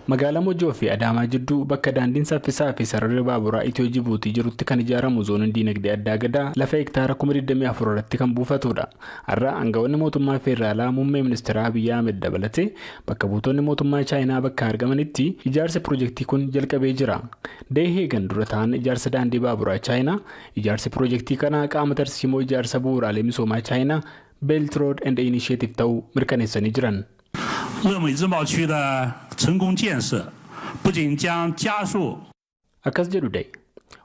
Magaalaa Mojoo fi Adaamaa jidduu bakka daandiin saffisaa fi sararri baaburaa Itiyoo Jibuutii jirutti kan ijaaramu zooniin diinagdee addaa gadaa lafa hektaara 24,000 irratti kan buufatudha. Har'a aangawoonni mootummaa feederaalaa muummee ministeeraa Abiyyi Ahmed dabalatee bakka buutonni mootummaa Chaayinaa bakka argamanitti ijaarsi piroojeektii kun jalqabee jira. Deeheegan dura ta'an ijaarsa daandii baaburaa Chaayinaa ijaarsi piroojeektii kanaa qaama tarsiimoo ijaarsa bu'uuraalee misoomaa Chaayinaa Belt Road and Initiative ta'uu mirkaneessanii jiran. 鄂美自贸区的成功建设不仅将加速 Akkas jedhu Dee.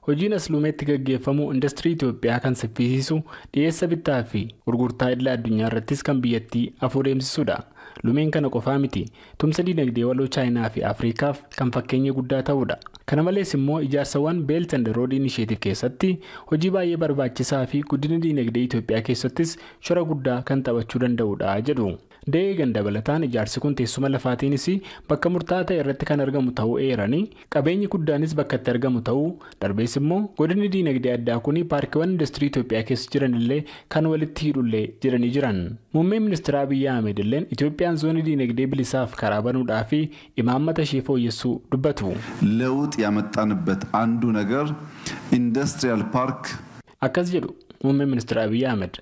Hojiin asluumeetti gaggeeffamu industirii Itoophiyaa kan saffisiisu dhiyeessa bittaa fi gurgurtaa idila addunyaa irrattis kan biyyattii adeemsisuudha. Lumeen kana qofaa miti. Tumsa diinagdee waloo Chaayinaa fi Afriikaaf kan fakkeenya guddaa ta'uudha. Kana malees immoo ijaarsawwan Belt and Road Initiative keessatti hojii baay'ee barbaachisaa fi guddina diinagdee Itoophiyaa keessattis shoora guddaa kan taphachuu danda'uudha jedhu. Deegan dabalataan ijaarsi kun teessuma lafaatiinis bakka murtaa'aa ta'e irratti kan argamu ta'uu eeranii qabeenyi guddaanis bakka itti argamu ta'uu darbees immoo godinni diinagdee addaa kun paarkiiwwan industirii Itoophiyaa keessa jiranillee kan walitti hidhullee jedhanii jiran. Muummeen ministeera Abiyyi Ahmed illee Itoophiyaan zoonii diinagdee bilisaaf karaa banuudhaa fi imaammata ishee fooyyessuu dubbatu. ለውጥ ያመጣንበት አንዱ ነገር ኢንዱስትሪያል ፓርክ Akkas jedhu muummeen ministeera Abiyyi Ahmed.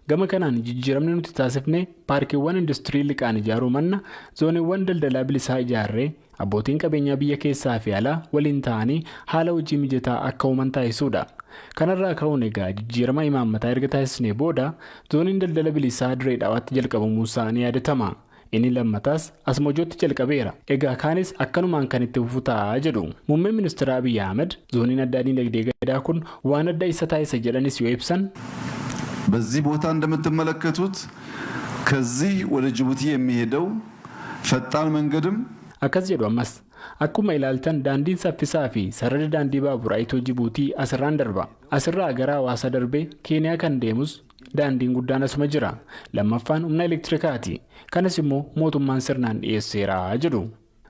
Gama kanaan jijjiiramni nuti taasifne paarkiiwwan industirii liqaan ijaaruu manna zooniiwwan daldalaa bilisaa ijaarree abbootiin qabeenyaa biyya keessaa fi alaa waliin ta'anii haala hojii mijataa akka uuman taasisuudha. Kanarraa ka'uun egaa jijjiirama imaammataa erga taasisnee booda zooniin daldala bilisaa dirree dhawaatti jalqabamuusaa ni yaadatama. Inni lammataas as Mojootti jalqabeera. Egaa kaanis akkanumaan kan itti fufu ta'a jedhu. Muummeen ministeera Abiyyi Ahmed zooniin addaa diinagdee gadaa kun waan adda isa taasisa jedhanis yoo ibsan. በዚህ ቦታ እንደምትመለከቱት ከዚህ ወደ ጅቡቲ የሚሄደው ፈጣን መንገድም Akkas jedhu ammas akkuma ilaaltan daandiin saffisaa fi sararri daandii baaburaa Itiyoo Jibuutii asirraan darba. Asirraa gara Hawaasa darbee Keeniyaa kan deemus daandiin guddaan asuma jira. Lammaffaan humna elektirikaati. Kanas immoo mootummaan sirnaan dhiyeesseera jedhu.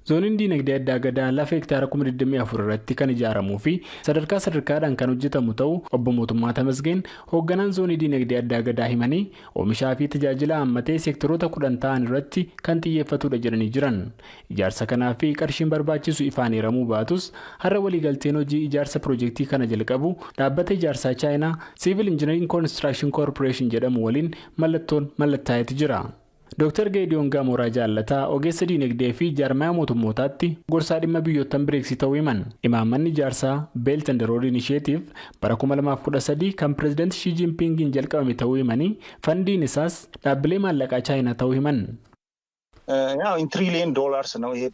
Zooniin diinagdee addaa gadaa lafa hektaara 24,000 irratti kan ijaaramuu fi sadarkaadhaan kan hojjetamu ta'uu obbo Mootummaa Tamasgeen hoogganaan zoonii diinagdee addaa gadaa himanii oomishaa fi tajaajila hammatee seektoroota 10 ta'an irratti kan xiyyeeffatudha jedhanii jiran. Ijaarsa kanaa fi qarshiin barbaachisu ifaan hiramuu baatus har'a waliigalteen hojii ijaarsa piroojeektii kana jalqabu dhaabbata ijaarsaa Chaayinaa Civil Engineering Construction Corporation jedhamu waliin mallattoon mallattaa'etu jira. Dr. Geediyoon Gaamoraa Jaallataa ogeessa diinagdee fi jaarmaya mootummootaatti gorsaa dhimma biyyootan bireeksii ta'uu himan. Imaammanni ijaarsaa Belt and Road Initiative bara 2013 kan pireezidaantii Xi Jinpingiin jalqabame ta'uu himanii fandiin isaas dhaabbilee maallaqaa Chaayinaa ta'uu himan. ያው $1 trillion ነው ይሄ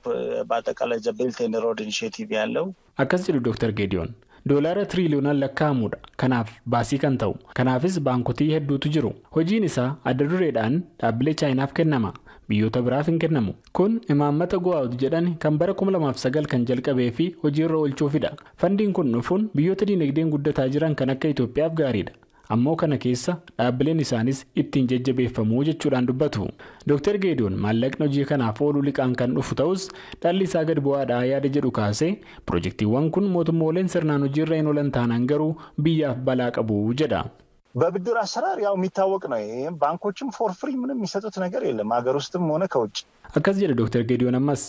በአጠቃላይ Belt and Road Initiative ያለው. Akkas jedhu Dr. Geediyoon. Doolaara tiriiliyoonaan lakkaa'amudha. Kanaaf baasii kan ta'u. Kanaafis baankotii hedduutu jiru. Hojiin isaa adda dureedhaan dhaabbilee Chaayinaaf kennama. Biyyoota biraaf hin kennamu. Kun imaammata go'aatu jedhan kan bara 2009 kan jalqabee fi hojiirra oolchuufidha. Fandiin kun dhufuun biyyoota diinagdeen guddataa jiran kan akka Itoophiyaaf gaariidha. Ammoo kana keessa dhaabbileen isaanis ittiin jajjabeeffamuu jechuudhaan dubbatu. Dr. Geediyoon maallaqni hojii kanaaf oolu liqaan kan dhufu ta'us dhalli isaa gad bu'aadhaa yaada jedhu kaasee piroojeektiiwwan kun mootummooleen sirnaan hojiirra hin oolan taanaan garuu biyyaaf balaa qabu jedha. በብድር አሰራር ያው የሚታወቅ ነው። ይሄም ባንኮችም ፎር ፍሪ ምንም የሚሰጡት ነገር የለም ሀገር ውስጥም ሆነ ከውጭ። Akkas jedha Dr. Geediyoon ammas.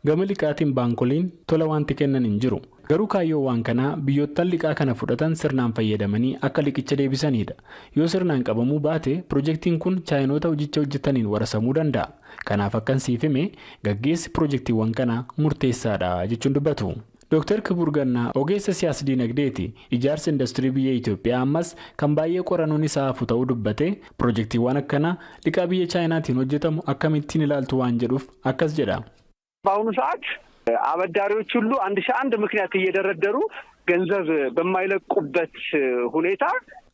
Gama liqaatiin baankoliin tola wanti kennan hin jiru. Garuu kaayyoo waan kanaa biyyoottan liqaa kana fudhatan sirnaan fayyadamanii akka liqicha deebisanidha. Yoo sirnaan qabamuu baate piroojeektiin kun chaayinoota hojicha hojjetaniin warasamuu danda'a. Kanaaf akkan siif hime gaggeessi piroojeektiiwwan kanaa murteessaadha jechuun dubbatu. Dr. Kibur Gannaa ogeessa siyaasa diinagdeeti. Ijaarsa industirii biyya Itoophiyaa ammas kan baay'ee qorannoon isaa hafu ta'uu dubbate piroojeektiiwwan akkanaa liqaa biyya Chaayinaatiin hojjetamu akkamittiin ilaaltu waan jedhuuf akkas jedha. በአሁኑ ሰዓት አበዳሪዎች ሁሉ 1001 ምክንያት እየደረደሩ ገንዘብ በማይለቁበት ሁኔታ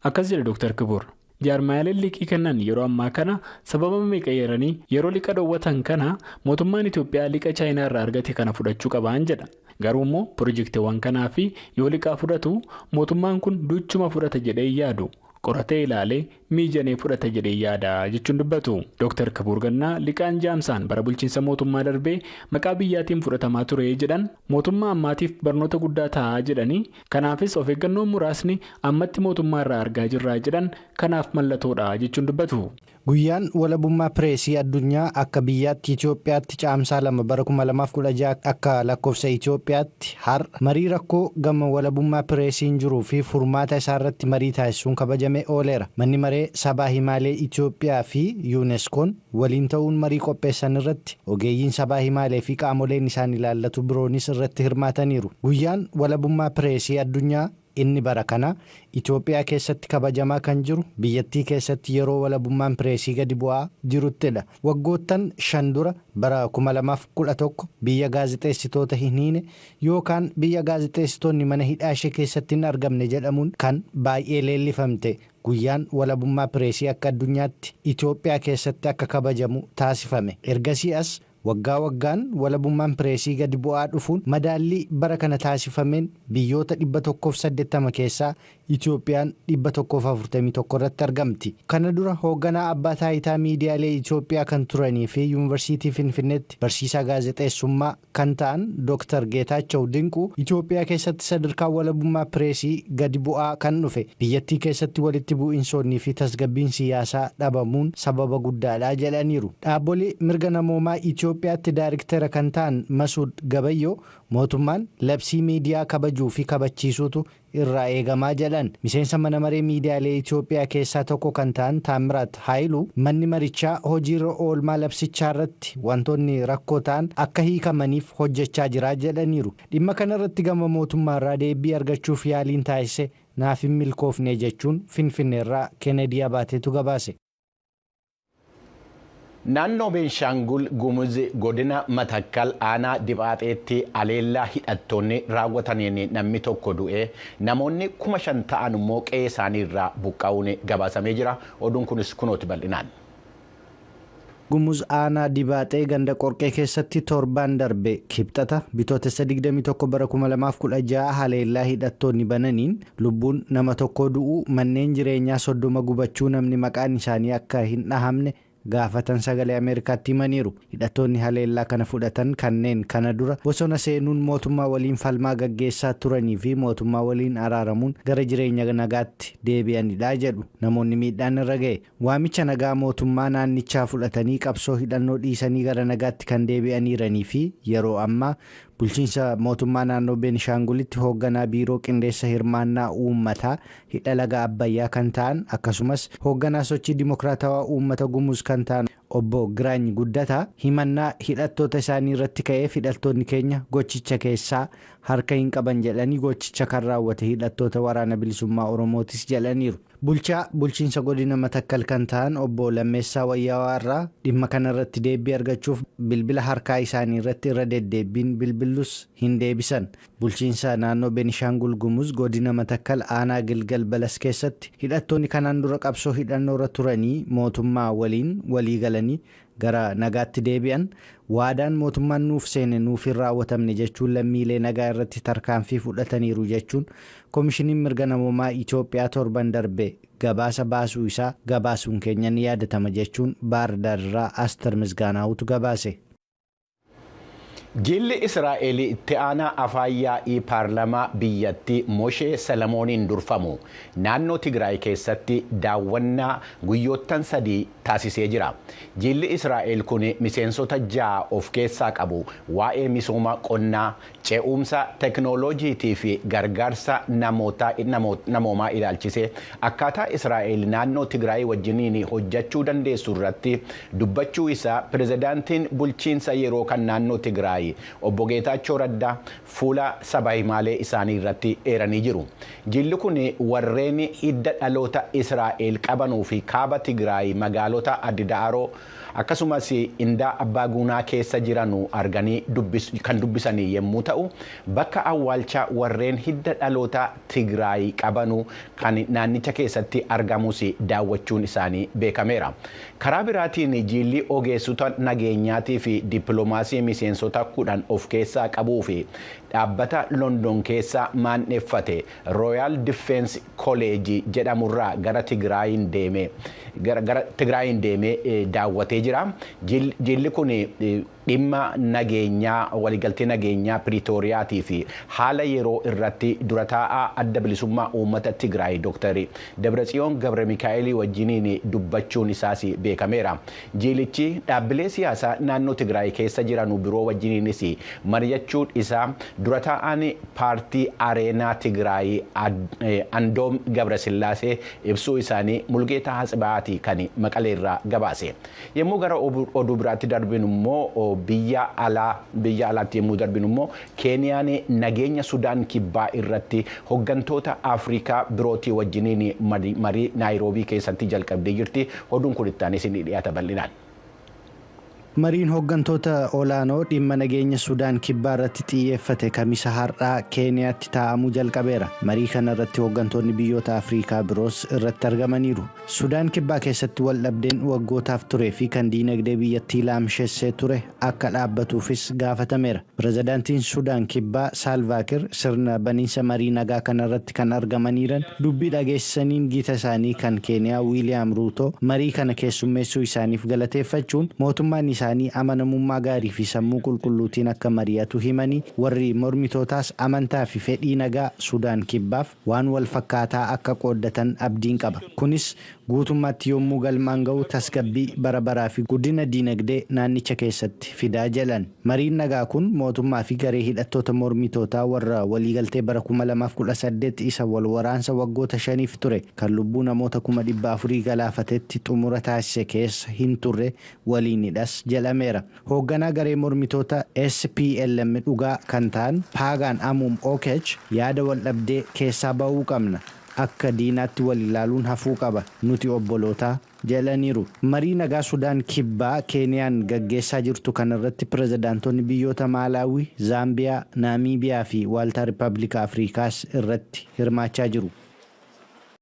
Akkas jedha Dr. Kibur. Jaarmaaleen liqii kennan yeroo ammaa kana sababa meeqayyaranii yeroo liqa dhoowwatan kana mootummaan Itoophiyaa liqa Chaayinaa irraa argate kana fudhachuu qabaan jedha. Garuu immoo piroojeektiiwwan kanaa fi yoo liqaa fudhatu mootummaan kun duchuma fudhata jedhee yaadu. Qoratee ilaalee miijanee fudhata jedhee yaada jechuun dubbatu. Dr. Kibur Gannaa liqaan jaamsaan bara bulchiinsa mootummaa darbee maqaa biyyaatiin fudhatamaa ture jedhan mootummaa ammaatiif barnoota guddaa ta'aa jedhanii kanaafis of eeggannoon muraasni ammatti mootummaa irraa argaa jirraa jedhan kanaaf mallattoodha jechuun dubbatu. Guyyaan walabummaa pireesii addunyaa akka biyyaatti Itoophiyaatti caamsaa 2 bara 2016 akka lakkoofsa Itoophiyaatti har'a marii rakkoo gama walabummaa pireesiin jiruu fi furmaata isaa irratti marii taasisuun kabajamee ooleera. Manni maree sabaa himaalee Itoophiyaa fi UNESCOon waliin ta'uun marii qopheessan irratti ogeeyyiin sabaa himaalee fi qaamoleen isaan ilaallatu biroonis irratti hirmaataniiru. Guyyaan walabummaa pireesii addunyaa inni bara kana Itoophiyaa keessatti kabajamaa kan jiru biyyattii keessatti yeroo walabummaan pireesii gadi bu'aa jiruttidha. Waggoottan 5 dura bara 2011 biyya gaazexeessitoota hin hiine yookaan biyya gaazexeessitoonni mana hidhaa ishee keessatti hin argamne jedhamuun kan baay'ee leellifamte. Guyyaan walabummaa pireesii akka addunyaatti Itoophiyaa keessatti akka kabajamu taasifame. Ergasii as waggaa waggaan walabummaan pireesii gadi bu'aa dhufuun madaallii bara kana taasifameen biyyoota 180 keessaa Itoophiyaan 141 irratti argamti. Kana dura hoogganaa abbaa taayitaa miidiyaalee Itoophiyaa kan turanii fi yuunivarsiitii Finfinneetti barsiisaa gaazexeessummaa kan ta'an Dr. Geetaachoo Dinquu Itoophiyaa keessatti sadarkaa walabummaa pireesii gadi bu'aa kan dhufe biyyattii keessatti walitti bu'iinsoonnii fi tasgabbiin siyaasaa dhabamuun sababa guddaadha jedhaniiru. Dhaabbilee mirga namoomaa Itoophiyaatti daayirktera kan ta'an Masuud Gabayyoo mootummaan labsii miidiyaa kabajuu fi kabachiisuutu irraa eegamaa jedhan. Miseensa mana maree miidiyaalee Itoophiyaa keessaa tokko kan ta'an Taamiraat Haayiluu manni marichaa hojiirra oolmaa labsichaa irratti wantoonni rakkoo ta'an akka hiikamaniif hojjechaa jira jedhaniiru. Dhimma kana irratti gama mootummaarraa deebii argachuuf yaaliin taasise naaf hin milkoofne jechuun Finfinneerraa Kennedy Abaateetu gabaase. Naannoo Beenshaangul Gumuz godina Matakkal aanaa Dibaaxeetti aleellaa hidhattoonni raawwataniin namni tokko du'ee namoonni 5,000 ta'an immoo qe'ee isaanii irraa buqqa'uun gabaasamee jira. Oduun kunis kunooti bal'inaan. Gumuz aanaa Dibaaxee ganda qorqee keessatti torbaan darbe kibxata bitootessa 21 bara 2016 haleellaa hidhattoonni bananiin lubbuun nama tokko du'uu manneen jireenyaa 30 gubachuu namni maqaan isaanii akka hin dhahamne gaafatan sagalee Ameerikaatti himaniiru. Hidhattoonni haleellaa kana fudhatan kanneen kana dura bosona seenuun mootummaa waliin falmaa gaggeessaa turanii fi mootummaa waliin araaramuun gara jireenya nagaatti deebi'anidha jedhu namoonni miidhaan irra ga'e. Waamicha nagaa mootummaa naannichaa fudhatanii qabsoo hidhannoo dhiisanii gara nagaatti kan deebi'aniiranii fi yeroo ammaa bulchiinsa mootummaa naannoo Beenishaangulitti hoogganaa biiroo qindeessa hirmaannaa uummataa hidha laga Abbayyaa kan ta'an akkasumas hoogganaa sochii dimokiraatawaa uummata Gumuz kan ta'an obbo Giraany Guddataa himannaa hidhattoota isaanii irratti ka'ee hidhattoonni keenya gochicha keessaa harka hin qaban jedhanii gochicha kan raawwate hidhattoota waraana bilisummaa Oromootis jedhaniiru. Bulchiinsa godina Matakkal kan ta'an obbo Lammeessaa Wayyaawaa irraa dhimma kana irratti deebii argachuuf bilbila harkaa isaanii irratti irra deddeebiin bilbilus hin deebisan. Bulchiinsa naannoo Beenishaangul Gumuz godina Matakkal aanaa Gilgal Balas keessatti hidhattoonni kanaan dura qabsoo hidhannoo irra turanii mootummaa waliin walii galanii gara nagaatti deebi'an waadaan mootummaan nuuf seene nuuf hin raawwatamne jechuun lammiilee nagaa irratti tarkaanfii fudhataniiru jechuun koomishiniin mirga namoomaa Itoophiyaa torban darbe gabaasa baasuu isaa gabaasuun keenya ni yaadatama jechuun Baardaarraa Aster Misgaanaawutu gabaase. Jilli Israa'el itti aanaa afaan yaa'ii paarlamaa biyyattii Moshee Salamooniin durfamu naannoo Tigraay keessatti daawwannaa guyyoottan 3 taasisee jira. Jilli Israa'el kun miseensota 6 of keessaa qabu waa'ee misooma qonnaa, ce'umsa teknooloojiitii fi gargaarsa namoomaa ilaalchisee akkaataa Israa'el naannoo Tigraay wajjiniin hojjechuu dandeessu irratti dubbachuu isaa pirezidaantiin bulchiinsa yeroo kan naannoo Tigraay obbo Geetaachoo Raddaa fuula sabaa himaalee isaanii irratti eeranii jiru. Jilli kun warreen hidda dhaloota Israa'el qabanuu fi kaaba Tigraay magaalota Addaaroo akkasumas indaa abbaa guunaa keessa jiranu arganii kan dubbisanii yommuu ta'u bakka awwaalcha warreen hidda dhaloota Tigraay qabanu kan naannicha keessatti argamus daawwachuun isaanii beekameera. Karaa biraatiin jilli ogeessota nageenyaatii fi dippiloomaasii miseensota 10 of keessaa qabuu fi dhaabbata London keessa maanneeffate Royal Defense College jedhamurraa gara Tigraayin deemee daawwatee jira. Jilli kun dhimma nageenyaa waliigaltee nageenyaa Piriitooriyaatii fi haala yeroo irratti dura taa'aa adda bilisummaa uummata Tigraay Dr. Dabratsiyoon Gabre Mikaa'elii wajjiniin dubbachuun isaas beekameera. Jiilichi dhaabbilee siyaasaa naannoo Tigraay keessa jiran biroo wajjiniinis mari'achuun isaa dura taa'aan paartii Areenaa Tigraay Andoom Gabrasillaasee ibsuu isaanii Mulgeetaa Hatsibaatii kan Maqaleerraa gabaase. Yommuu gara oduu biraatti darbinu immoo biyya alaatti yommuu darbinu immoo Keeniyaan nageenya Sudaan kibbaa irratti hooggantoota Afrikaa birootii wajjiniin marii Naayiroobii keessatti jalqabdee jirti. Oduun kun ittaanis ni dhiyaata bal'inaan. Mariin hooggantoota olaanoo dhimma nageenya Sudaan kibbaa irratti xiyyeeffate kamisa har'aa Keeniyaatti taa'amuu jalqabeera. Marii kana irratti hooggantoonni biyyoota Afrikaa biroos irratti argamaniiru. Sudaan kibbaa keessatti wal dhabdeen waggootaaf turee fi kan diinagdee biyyattii laamsheessee ture akka dhaabbatuufis gaafatameera. Pirezidaantiin Sudaan kibbaa Saalvaa Kiir sirna baniinsa marii nagaa kana irratti kan argamaniiran dubbii dhageessisaniin gita isaanii kan Keeniyaa Wiiliyaam Ruuto marii kana keessummeessuu isaaniif galateeffachuun mootummaan isaanii amanamummaa gaarii fi sammuu qulqulluutiin akka mari'atu himanii warri mormitootaas amantaa fi fedhii nagaa Sudaan kibbaaf waan wal fakkaataa akka qooddatan abdiin qaba. Kunis guutummaatti yommuu galmaan ga'u tasgabbii bara baraa fi guddina diinagdee naannicha keessatti fidaa jedhan. Mariin nagaa kun mootummaa fi garee hidhattoota mormitootaa warra waliigaltee bara 2018 isa wal waraansa waggoota 5 ture kan lubbuu namoota 400,000 galaafatetti xumura taasise keessa hin turre waliinidhas jedhameera. Hoogganaa garee mormitoota SPLM dhugaa kan ta'an Paagaan Amuum Okech yaada wal dhabdee keessaa ba'uu qabna. Akka diinaatti wal ilaaluun hafuu qaba. Nuti obbolootaa jedhaniiru. Marii nagaa Sudaan kibbaa Keeniyaan gaggeessaa jirtu kanarratti pirezidaantonni biyyoota Maalaawii, Zaambiyaa, Naamiibiyaa fi Waaltaa Riippaabilika Afrikaas irratti hirmaachaa jiru.